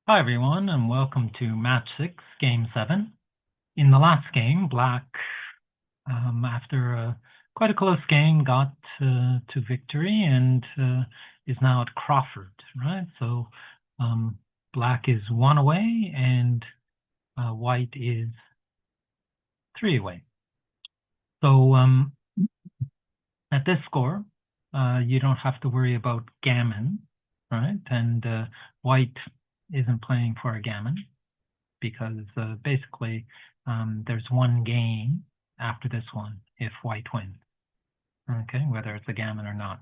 Hi everyone, and welcome to match 6, game 7. In the last game, Black, after quite a close game, got to victory and is now at Crawford, right? So Black is 1 away and White is 3 away. So at this score, you don't have to worry about gammon, right? And White isn't playing for a gammon, because basically there's one game after this one if White wins, okay, whether it's a gammon or not.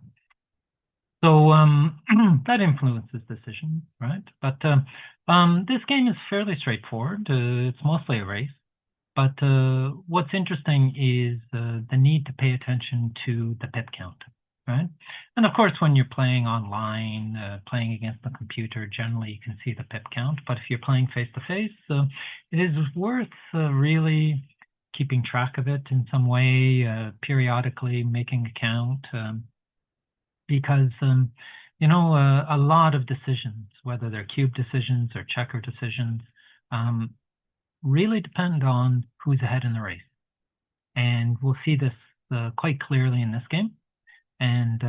So that influences decision, right? But this game is fairly straightforward. It's mostly a race. But what's interesting is the need to pay attention to the pip count, right? And of course, when you're playing online, playing against the computer, generally you can see the pip count. But if you're playing face-to-face, it is worth really keeping track of it in some way, periodically making a count, because a lot of decisions, whether they're cube decisions or checker decisions, really depend on who's ahead in the race. And we'll see this quite clearly in this game. And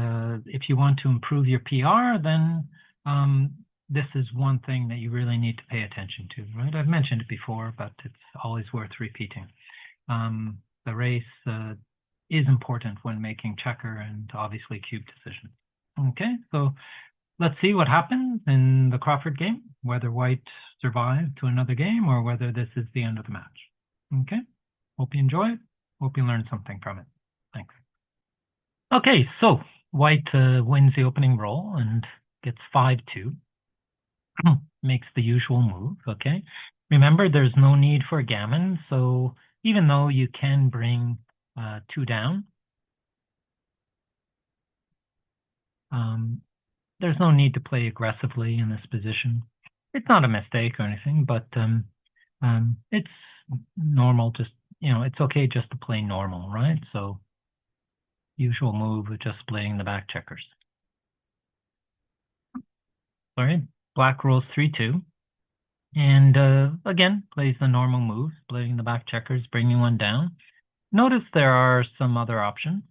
if you want to improve your PR, then this is one thing that you really need to pay attention to, right? I've mentioned it before, but it's always worth repeating. The race is important when making checker and obviously cube decisions. Okay, so let's see what happens in the Crawford game, whether White survives to another game or whether this is the end of the match. Okay, hope you enjoy it. Hope you learned something from it. Thanks. Okay, so White wins the opening roll and gets 5-2. Makes the usual move, okay? Remember, there's no need for a gammon, so even though you can bring 2 down, there's no need to play aggressively in this position. It's not a mistake or anything, but it's normal. Just, it's okay just to play normal, right? So usual move of just playing the back checkers. Sorry, Black rolls 3-2. And again, plays the normal moves, playing the back checkers, bringing 1 down. Notice there are some other options.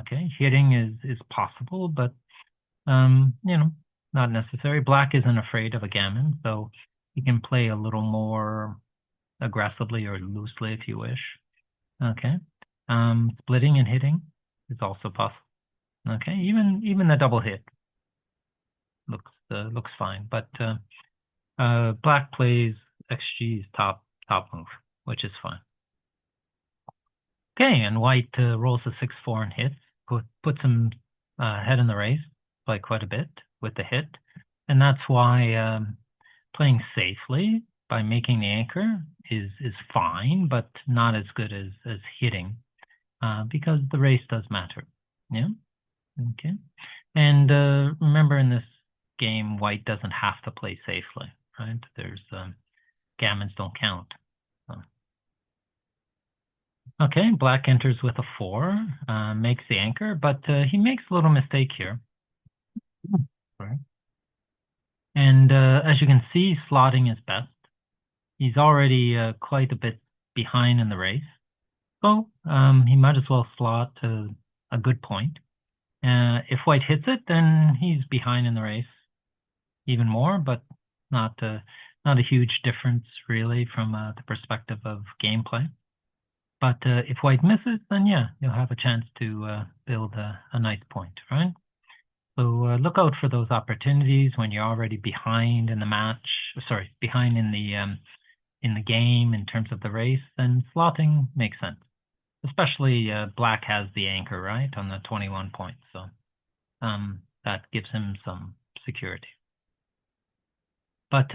Okay, hitting is possible, but not necessary. Black isn't afraid of a gammon, so you can play a little more aggressively or loosely if you wish. Okay, splitting and hitting is also possible. Okay, even the double hit looks fine, but Black plays XG's top move, which is fine. Okay, and White rolls a 6-4 and hits, puts him ahead in the race by quite a bit with the hit, and that's why playing safely by making the anchor is fine, but not as good as hitting, because the race does matter. Yeah. Okay. And remember, in this game, White doesn't have to play safely, right? There's gammons don't count. Okay, Black enters with a 4, makes the anchor, but he makes a little mistake here. Right. And as you can see, slotting is best. He's already quite a bit behind in the race, so he might as well slot a good point. If White hits it, then he's behind in the race even more, but not a huge difference really from the perspective of gameplay. But if White misses, then yeah, you'll have a chance to build a nice point, right? So look out for those opportunities when you're already behind in the match. Sorry, behind in the game in terms of the race. Then slotting makes sense. Especially Black has the anchor, right, on the 21 points. So that gives him some security. But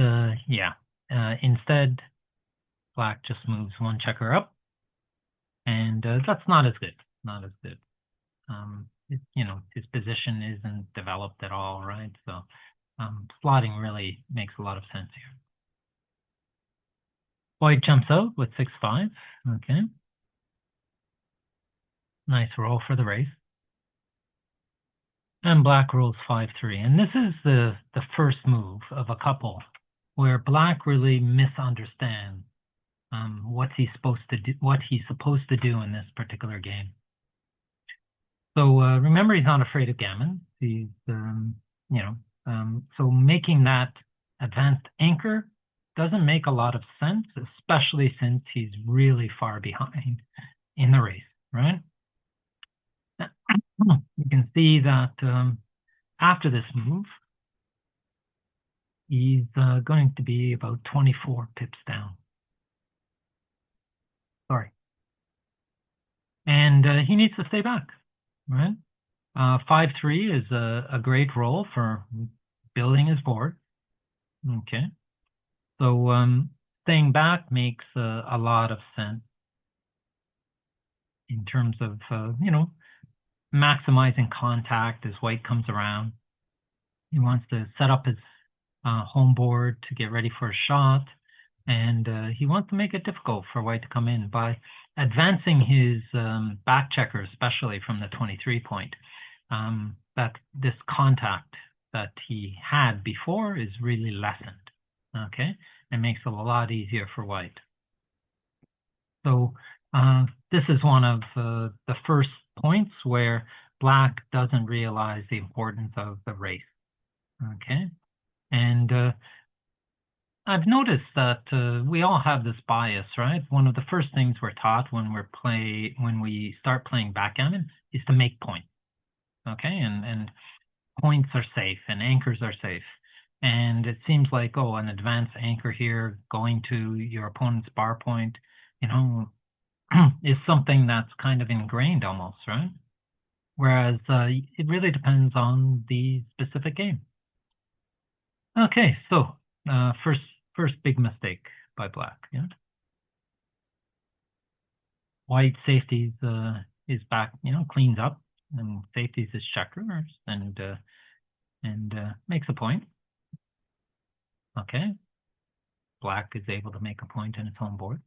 yeah, instead, Black just moves 1 checker up. And that's not as good. Not as good. His position isn't developed at all, right? So slotting really makes a lot of sense here. White jumps out with 6-5. Okay. Nice roll for the race. And Black rolls 5-3. And this is the first move of a couple where black really misunderstands what he's supposed to do in this particular game. So remember, he's not afraid of gammons. He's, so making that advanced anchor doesn't make a lot of sense, especially since he's really far behind in the race, right? You can see that after this move, he's going to be about 24 pips down. Sorry. And he needs to stay back, right? 5-3 is a great roll for building his board. Okay. So staying back makes a lot of sense in terms of, maximizing contact as white comes around. He wants to set up his home board to get ready for a shot, and he wants to make it difficult for white to come in by advancing his back checker, especially from the 23 point. That this contact that he had before is really lessened, okay? It makes it a lot easier for white. So this is one of the first points where black doesn't realize the importance of the race, okay? And I've noticed that we all have this bias, right? One of the first things we're taught when we start playing backgammon is to make points, okay? And points are safe and anchors are safe. And it seems like, oh, an advanced anchor here going to your opponent's bar point, is something that's kind of ingrained almost, right? Whereas it really depends on the specific game. Okay, so first big mistake by black. Yeah, white safeties is back, cleans up and safeties his checkers and makes a point. Okay, black is able to make a point in its home board.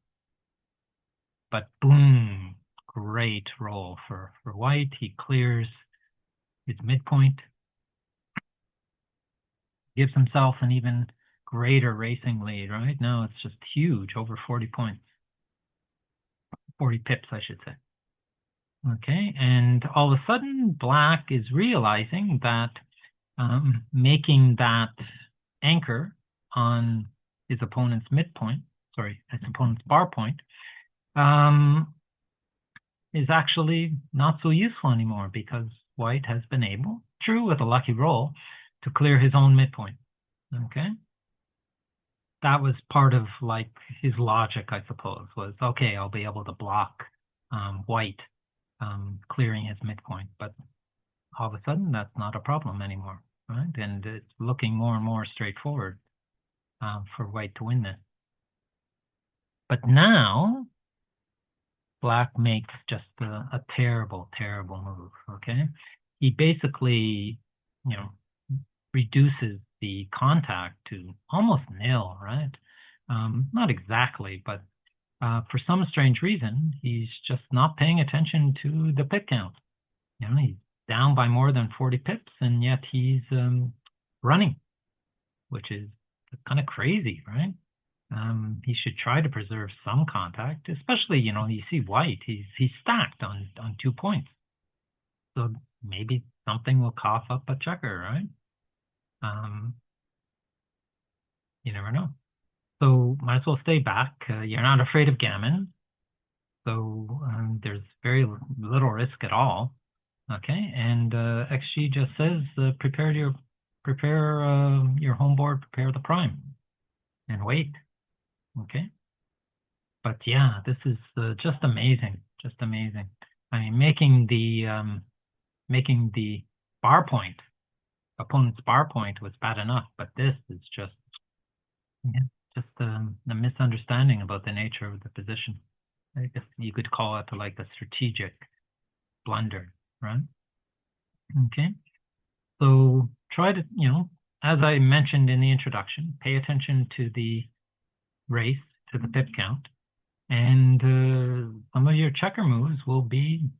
But boom, great roll for white. He clears his midpoint, gives himself an even greater racing lead, right? Now it's just huge, over 40 points. 40 pips, I should say. Okay, and all of a sudden, black is realizing that making that anchor on his opponent's his opponent's bar point, is actually not so useful anymore because white has been able, true with a lucky roll, to clear his own midpoint. Okay, that was part of like his logic, I suppose, was okay, I'll be able to block white clearing his midpoint, but all of a sudden that's not a problem anymore, right? And it's looking more and more straightforward for white to win this. But now black makes just a terrible, terrible move, okay? He basically, reduces the contact to almost nil, right? Not exactly, but for some strange reason, he's just not paying attention to the pip count. He's down by more than 40 pips, and yet he's running, which is kind of crazy, right? He should try to preserve some contact, especially, you see white, he's stacked on 2 points. So maybe something will cough up a checker, right? You never know. So might as well stay back. You're not afraid of gammon. So there's very little risk at all. Okay, and XG just says prepare your home board, prepare the prime, and wait. Okay, but yeah, this is just amazing, just amazing. I mean, making the bar point, opponent's bar point was bad enough, but this is just a misunderstanding about the nature of the position. I guess you could call it like a strategic blunder, right? Okay, so try to, as I mentioned in the introduction, pay attention to the race, to the pip count, and some of your checker moves will be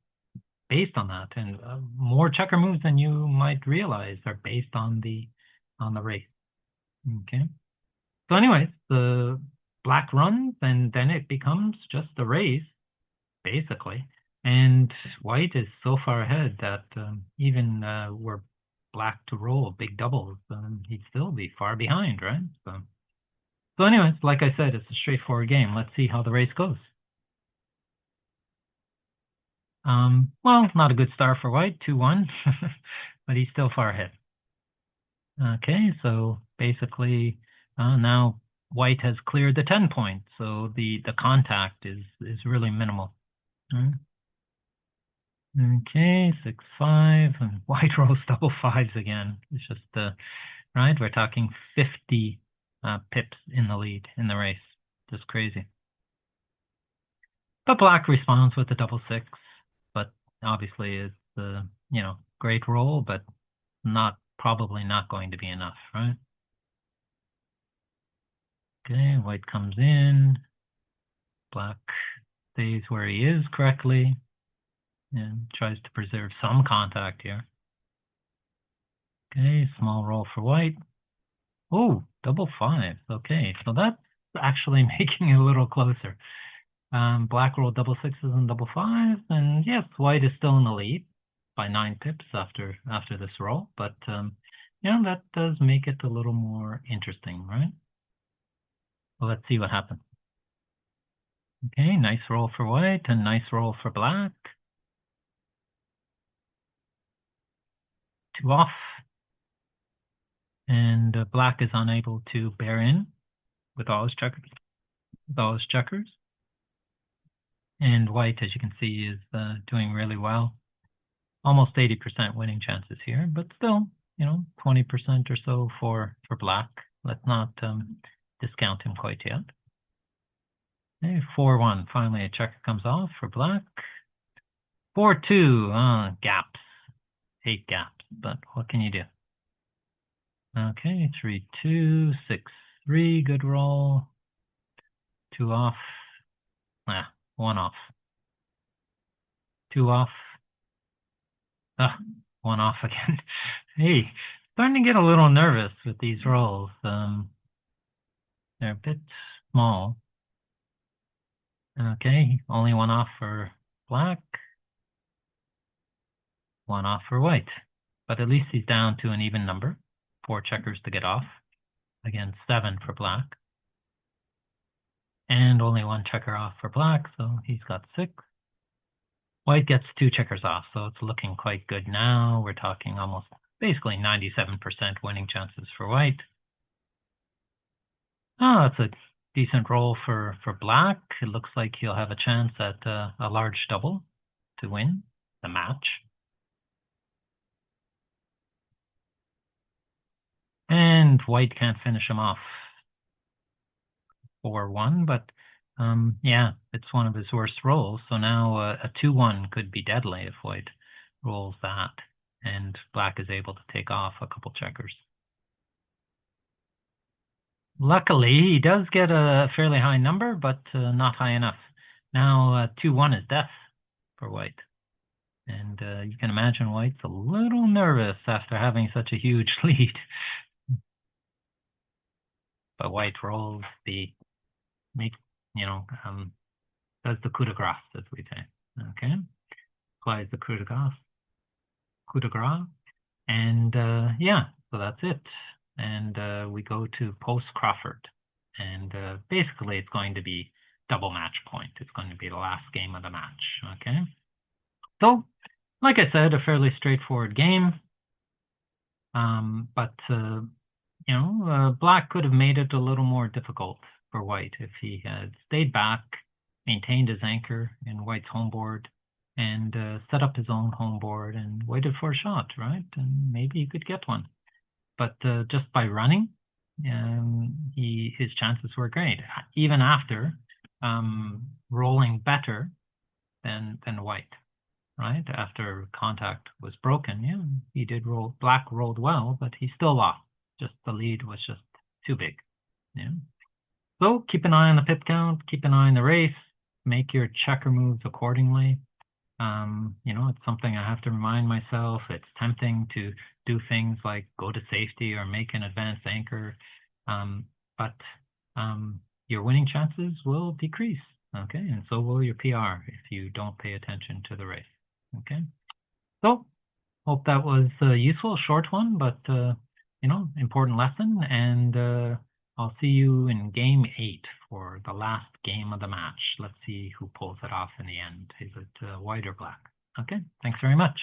based on that, and more checker moves than you might realize are based on the race. Okay, So anyways, the black runs, and then it becomes just a race, basically. And white is so far ahead that even were black to roll big doubles, he'd still be far behind, right? So anyways, like I said, it's a straightforward game. Let's see how the race goes. Well, not a good start for white, 2-1, but he's still far ahead. Okay, so basically now white has cleared the 10 points, so the contact is really minimal. Okay, 6-5, and white rolls double fives again. It's just right. We're talking 50 pips in the lead in the race. Just crazy. But black responds with the double six, but obviously it's great roll, but probably not going to be enough, right? Okay, white comes in, black stays where he is correctly, and tries to preserve some contact here. Okay, small roll for white. Oh, double fives. Okay, so that's actually making it a little closer. Black rolled double sixes and double fives, and yes, white is still in the lead by 9 pips after this roll, but that does make it a little more interesting, right? Well, let's see what happens. Okay, nice roll for white and nice roll for black. 2 off, and black is unable to bear in with all his checkers. And white, as you can see, is doing really well. Almost 80% winning chances here, but still, 20% or so for black. Let's not discount him quite yet. Okay, 4-1. Finally, a checker comes off for black. 4-2. Gaps. 8 gaps, but what can you do? Okay, 3-2, 6-3. Good roll. 2 off. 1 off. 2 off. 1 off again. Hey, starting to get a little nervous with these rolls. They're a bit small. Okay, only 1 off for black. 1 off for white. But at least he's down to an even number. 4 checkers to get off. Again, 7 for black. And only 1 checker off for black, so he's got 6. White gets 2 checkers off, so it's looking quite good now. We're talking almost basically 97% winning chances for white. Oh, that's a decent roll for black. It looks like he'll have a chance at a large double to win the match. And white can't finish him off. 4-1, but yeah, it's one of his worst rolls. So now a 2-1 could be deadly if white rolls that, and black is able to take off a couple checkers. Luckily, he does get a fairly high number, but not high enough. Now 2-1 is death for white. And you can imagine white's a little nervous after having such a huge lead. But white rolls does the coup de grace, as we say. Okay, applies the coup de grace, and yeah, so that's it. And we go to post Crawford, and basically it's going to be double match point. It's going to be the last game of the match. Okay, so like I said, a fairly straightforward game, but black could have made it a little more difficult for white if he had stayed back, maintained his anchor in white's home board, and set up his own home board and waited for a shot, right? And maybe he could get one. But just by running, his chances were great, even after rolling better than white, right? After contact was broken, yeah, he did roll. Black rolled well, but he still lost. Just the lead was just too big. Yeah. So keep an eye on the pip count, keep an eye on the race, make your checker moves accordingly. It's something I have to remind myself. It's tempting to do things like go to safety or make an advanced anchor. But your winning chances will decrease. Okay, and so will your PR if you don't pay attention to the race. Okay, so hope that was useful, short one, but important lesson. And I'll see you in game 8 for the last game of the match. Let's see who pulls it off in the end. Is it white or black? Okay, thanks very much.